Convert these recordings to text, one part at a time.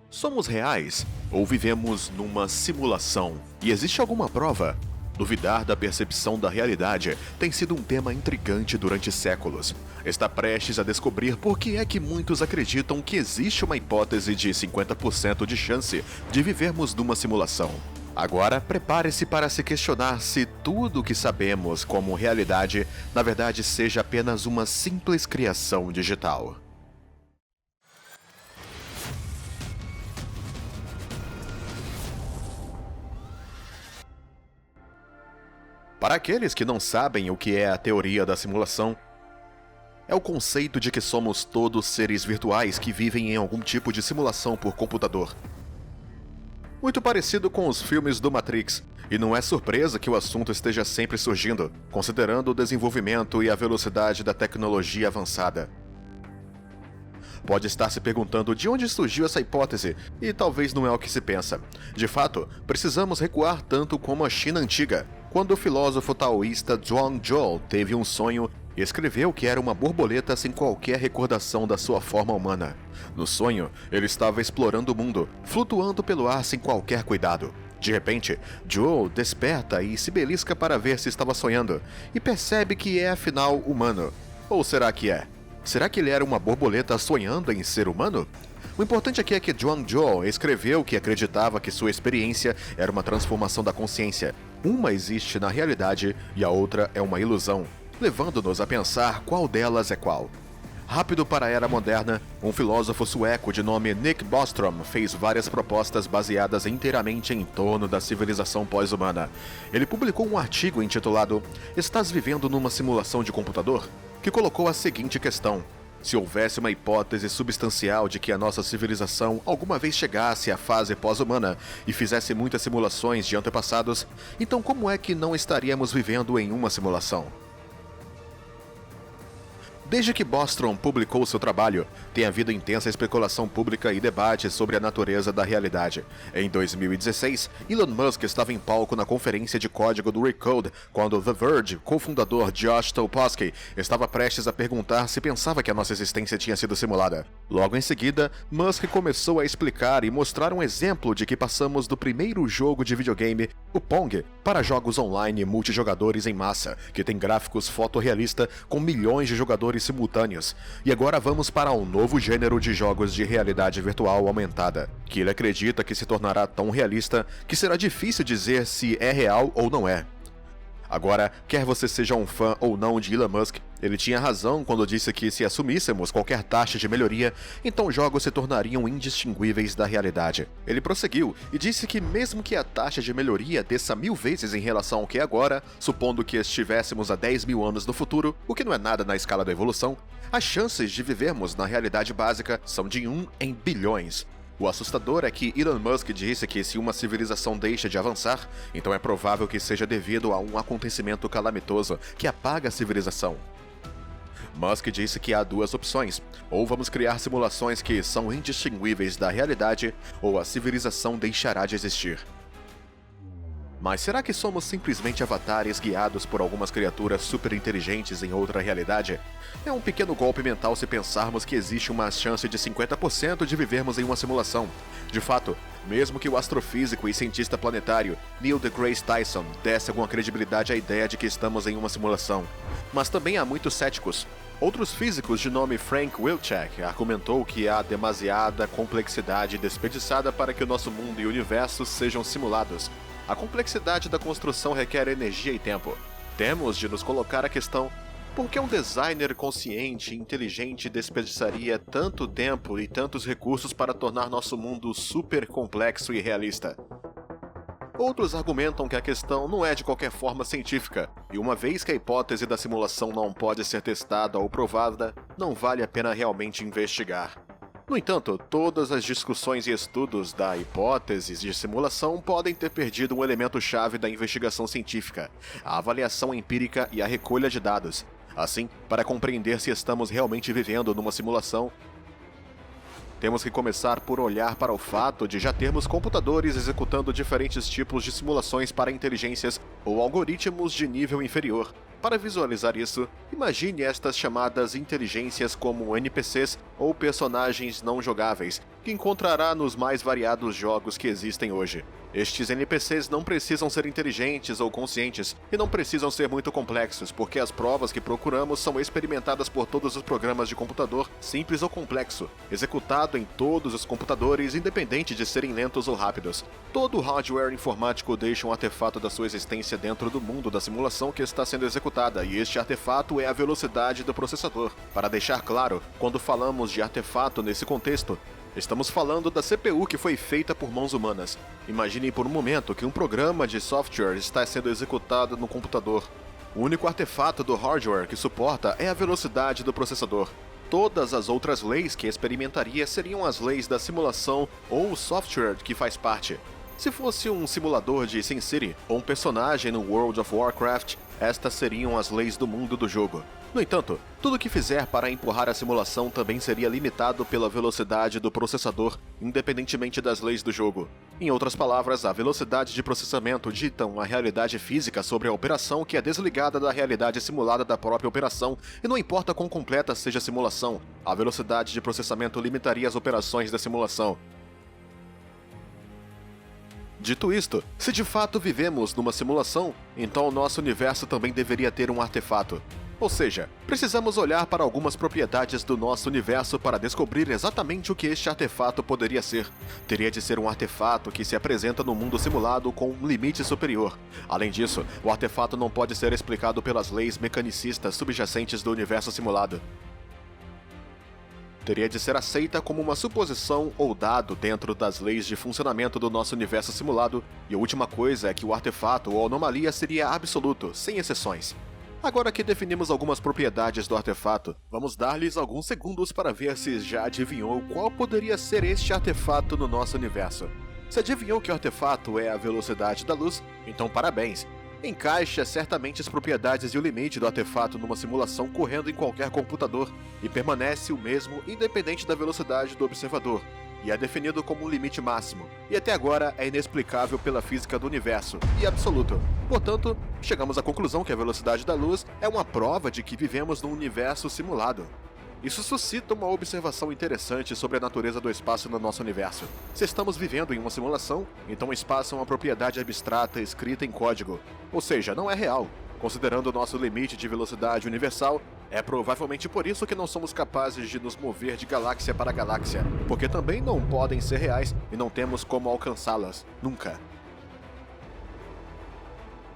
Somos reais ou vivemos numa simulação? E existe alguma prova? Duvidar da percepção da realidade tem sido um tema intrigante durante séculos. Está prestes a descobrir por que é que muitos acreditam que existe uma hipótese de 50% de chance de vivermos numa simulação. Agora, prepare-se para se questionar se tudo o que sabemos como realidade, na verdade, seja apenas uma simples criação digital. Para aqueles que não sabem o que é a teoria da simulação, é o conceito de que somos todos seres virtuais que vivem em algum tipo de simulação por computador. Muito parecido com os filmes do Matrix, e não é surpresa que o assunto esteja sempre surgindo, considerando o desenvolvimento e a velocidade da tecnologia avançada. Pode estar se perguntando de onde surgiu essa hipótese, e talvez não é o que se pensa. De fato, precisamos recuar tanto como a China antiga, quando o filósofo taoísta Zhuangzhou teve um sonho e escreveu que era uma borboleta sem qualquer recordação da sua forma humana. No sonho, ele estava explorando o mundo, flutuando pelo ar sem qualquer cuidado. De repente, Zhou desperta e se belisca para ver se estava sonhando, e percebe que é afinal humano. Ou será que é? Será que ele era uma borboleta sonhando em ser humano? O importante aqui é que Zhuangzhou escreveu que acreditava que sua experiência era uma transformação da consciência. Uma existe na realidade e a outra é uma ilusão, levando-nos a pensar qual delas é qual. Rápido para a era moderna, um filósofo sueco de nome Nick Bostrom fez várias propostas baseadas inteiramente em torno da civilização pós-humana. Ele publicou um artigo intitulado "Estás vivendo numa simulação de computador?", que colocou a seguinte questão: se houvesse uma hipótese substancial de que a nossa civilização alguma vez chegasse à fase pós-humana e fizesse muitas simulações de antepassados, então como é que não estaríamos vivendo em uma simulação? Desde que Bostrom publicou seu trabalho, tem havido intensa especulação pública e debate sobre a natureza da realidade. Em 2016, Elon Musk estava em palco na conferência de código do Recode, quando The Verge, cofundador Josh Topolsky, estava prestes a perguntar se pensava que a nossa existência tinha sido simulada. Logo em seguida, Musk começou a explicar e mostrar um exemplo de que passamos do primeiro jogo de videogame, o Pong, para jogos online multijogadores em massa, que tem gráficos fotorrealista com milhões de jogadores simultâneos, e agora vamos para um novo gênero de jogos de realidade virtual aumentada, que ele acredita que se tornará tão realista que será difícil dizer se é real ou não é. Agora, quer você seja um fã ou não de Elon Musk, ele tinha razão quando disse que se assumíssemos qualquer taxa de melhoria, então jogos se tornariam indistinguíveis da realidade. Ele prosseguiu e disse que mesmo que a taxa de melhoria desça 1000 vezes em relação ao que é agora, supondo que estivéssemos a 10.000 anos no futuro, o que não é nada na escala da evolução, as chances de vivermos na realidade básica são de 1 em bilhões. O assustador é que Elon Musk disse que se uma civilização deixa de avançar, então é provável que seja devido a um acontecimento calamitoso que apaga a civilização. Musk disse que há duas opções: ou vamos criar simulações que são indistinguíveis da realidade, ou a civilização deixará de existir. Mas será que somos simplesmente avatares guiados por algumas criaturas super inteligentes em outra realidade? É um pequeno golpe mental se pensarmos que existe uma chance de 50% de vivermos em uma simulação. De fato, mesmo que o astrofísico e cientista planetário Neil deGrasse Tyson desse alguma credibilidade à ideia de que estamos em uma simulação. Mas também há muitos céticos. Outros físicos de nome Frank Wilczek argumentou que há demasiada complexidade desperdiçada para que o nosso mundo e o universo sejam simulados. A complexidade da construção requer energia e tempo. Temos de nos colocar a questão: por que um designer consciente e inteligente desperdiçaria tanto tempo e tantos recursos para tornar nosso mundo super complexo e realista? Outros argumentam que a questão não é de qualquer forma científica, e uma vez que a hipótese da simulação não pode ser testada ou provada, não vale a pena realmente investigar. No entanto, todas as discussões e estudos da hipóteses de simulação podem ter perdido um elemento-chave da investigação científica: a avaliação empírica e a recolha de dados. Assim, para compreender se estamos realmente vivendo numa simulação, temos que começar por olhar para o fato de já termos computadores executando diferentes tipos de simulações para inteligências ou algoritmos de nível inferior. Para visualizar isso, imagine estas chamadas inteligências como NPCs ou personagens não jogáveis, que encontrará nos mais variados jogos que existem hoje. Estes NPCs não precisam ser inteligentes ou conscientes, e não precisam ser muito complexos, porque as provas que procuramos são experimentadas por todos os programas de computador, simples ou complexo, executado em todos os computadores, independente de serem lentos ou rápidos. Todo hardware informático deixa um artefato da sua existência dentro do mundo da simulação que está sendo executada, e este artefato é a velocidade do processador. Para deixar claro, quando falamos de artefato nesse contexto, estamos falando da CPU que foi feita por mãos humanas. Imaginem por um momento que um programa de software está sendo executado no computador. O único artefato do hardware que suporta é a velocidade do processador. Todas as outras leis que experimentaria seriam as leis da simulação ou o software que faz parte. Se fosse um simulador de SimCity ou um personagem no World of Warcraft, estas seriam as leis do mundo do jogo. No entanto, tudo o que fizer para empurrar a simulação também seria limitado pela velocidade do processador, independentemente das leis do jogo. Em outras palavras, a velocidade de processamento dita uma realidade física sobre a operação que é desligada da realidade simulada da própria operação, e não importa quão completa seja a simulação, a velocidade de processamento limitaria as operações da simulação. Dito isto, se de fato vivemos numa simulação, então o nosso universo também deveria ter um artefato. Ou seja, precisamos olhar para algumas propriedades do nosso universo para descobrir exatamente o que este artefato poderia ser. Teria de ser um artefato que se apresenta no mundo simulado com um limite superior. Além disso, o artefato não pode ser explicado pelas leis mecanicistas subjacentes do universo simulado. Teria de ser aceita como uma suposição ou dado dentro das leis de funcionamento do nosso universo simulado, e a última coisa é que o artefato ou anomalia seria absoluto, sem exceções. Agora que definimos algumas propriedades do artefato, vamos dar-lhes alguns segundos para ver se já adivinhou qual poderia ser este artefato no nosso universo. Se adivinhou que o artefato é a velocidade da luz, então parabéns! Encaixa certamente as propriedades e o limite do artefato numa simulação correndo em qualquer computador, e permanece o mesmo independente da velocidade do observador, e é definido como um limite máximo, e até agora é inexplicável pela física do universo, e absoluto. Portanto, chegamos à conclusão que a velocidade da luz é uma prova de que vivemos num universo simulado. Isso suscita uma observação interessante sobre a natureza do espaço no nosso universo. Se estamos vivendo em uma simulação, então o espaço é uma propriedade abstrata escrita em código, ou seja, não é real. Considerando o nosso limite de velocidade universal, é provavelmente por isso que não somos capazes de nos mover de galáxia para galáxia, porque também não podem ser reais e não temos como alcançá-las, nunca.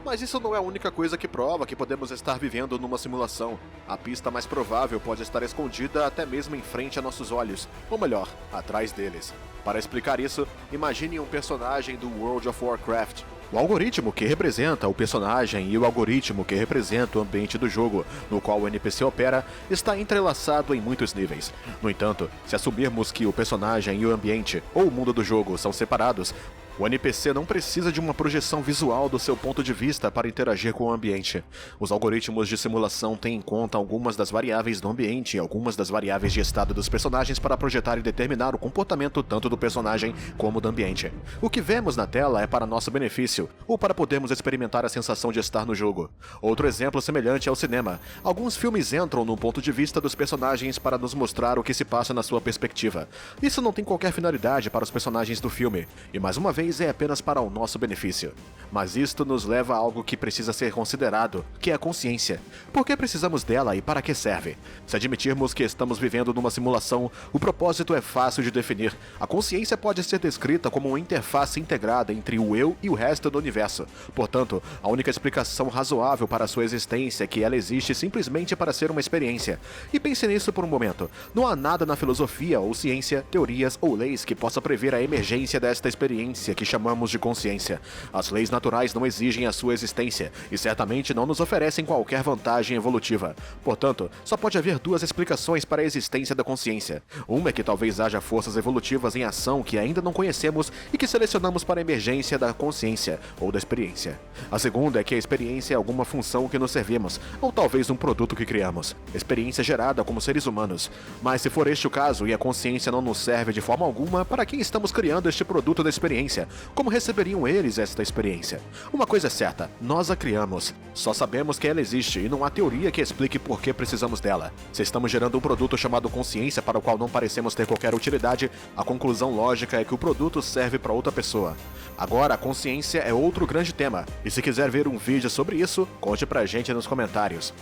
Mas isso não é a única coisa que prova que podemos estar vivendo numa simulação. A pista mais provável pode estar escondida até mesmo em frente a nossos olhos, ou melhor, atrás deles. Para explicar isso, imagine um personagem do World of Warcraft. O algoritmo que representa o personagem e o algoritmo que representa o ambiente do jogo, no qual o NPC opera, está entrelaçado em muitos níveis. No entanto, se assumirmos que o personagem e o ambiente, ou o mundo do jogo, são separados, o NPC não precisa de uma projeção visual do seu ponto de vista para interagir com o ambiente. Os algoritmos de simulação têm em conta algumas das variáveis do ambiente e algumas das variáveis de estado dos personagens para projetar e determinar o comportamento tanto do personagem como do ambiente. O que vemos na tela é para nosso benefício, ou para podermos experimentar a sensação de estar no jogo. Outro exemplo semelhante é o cinema. Alguns filmes entram no ponto de vista dos personagens para nos mostrar o que se passa na sua perspectiva. Isso não tem qualquer finalidade para os personagens do filme, e mais uma vez é apenas para o nosso benefício. Mas isto nos leva a algo que precisa ser considerado, que é a consciência. Por que precisamos dela e para que serve? Se admitirmos que estamos vivendo numa simulação, o propósito é fácil de definir. A consciência pode ser descrita como uma interface integrada entre o eu e o resto do universo. Portanto, a única explicação razoável para sua existência é que ela existe simplesmente para ser uma experiência. E pense nisso por um momento. Não há nada na filosofia ou ciência, teorias ou leis que possa prever a emergência desta experiência que chamamos de consciência. As leis naturais não exigem a sua existência e certamente não nos oferecem qualquer vantagem evolutiva. Portanto, só pode haver duas explicações para a existência da consciência. Uma é que talvez haja forças evolutivas em ação que ainda não conhecemos e que selecionamos para a emergência da consciência ou da experiência. A segunda é que a experiência é alguma função que nos servimos, ou talvez um produto que criamos. Experiência gerada como seres humanos. Mas se for este o caso e a consciência não nos serve de forma alguma, para quem estamos criando este produto da experiência? como receberiam eles esta experiência? Uma coisa é certa, nós a criamos. Só sabemos que ela existe e não há teoria que explique por que precisamos dela. Se estamos gerando um produto chamado consciência para o qual não parecemos ter qualquer utilidade, a conclusão lógica é que o produto serve para outra pessoa. Agora, a consciência é outro grande tema, e se quiser ver um vídeo sobre isso, conte pra gente nos comentários.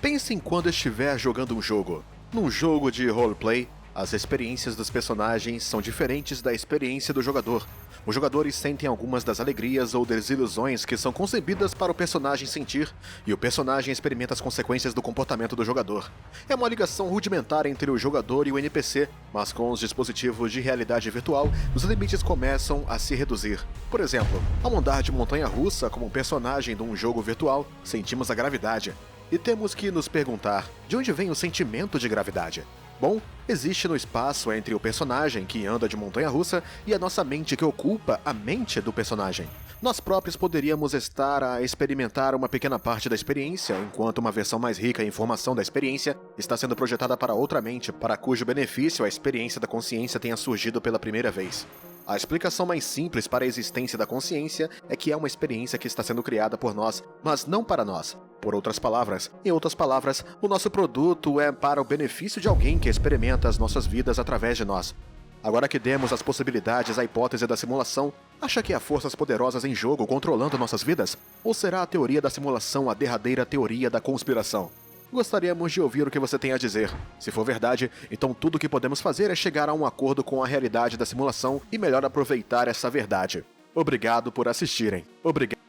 Pense em quando estiver jogando um jogo. Num jogo de roleplay, as experiências dos personagens são diferentes da experiência do jogador. Os jogadores sentem algumas das alegrias ou desilusões que são concebidas para o personagem sentir, e o personagem experimenta as consequências do comportamento do jogador. É uma ligação rudimentar entre o jogador e o NPC, mas com os dispositivos de realidade virtual, os limites começam a se reduzir. Por exemplo, ao andar de montanha-russa como um personagem de um jogo virtual, sentimos a gravidade. E temos que nos perguntar, de onde vem o sentimento de gravidade? Bom, existe no espaço entre o personagem que anda de montanha-russa e a nossa mente que ocupa a mente do personagem. Nós próprios poderíamos estar a experimentar uma pequena parte da experiência, enquanto uma versão mais rica em informação da experiência está sendo projetada para outra mente, para cujo benefício a experiência da consciência tenha surgido pela primeira vez. A explicação mais simples para a existência da consciência é que é uma experiência que está sendo criada por nós, mas não para nós. Em outras palavras, o nosso produto é para o benefício de alguém que experimenta as nossas vidas através de nós. Agora que demos as possibilidades à hipótese da simulação, acha que há forças poderosas em jogo controlando nossas vidas? Ou será a teoria da simulação a derradeira teoria da conspiração? Gostaríamos de ouvir o que você tem a dizer. Se for verdade, então tudo o que podemos fazer é chegar a um acordo com a realidade da simulação e melhor aproveitar essa verdade. Obrigado por assistirem. Obrigado.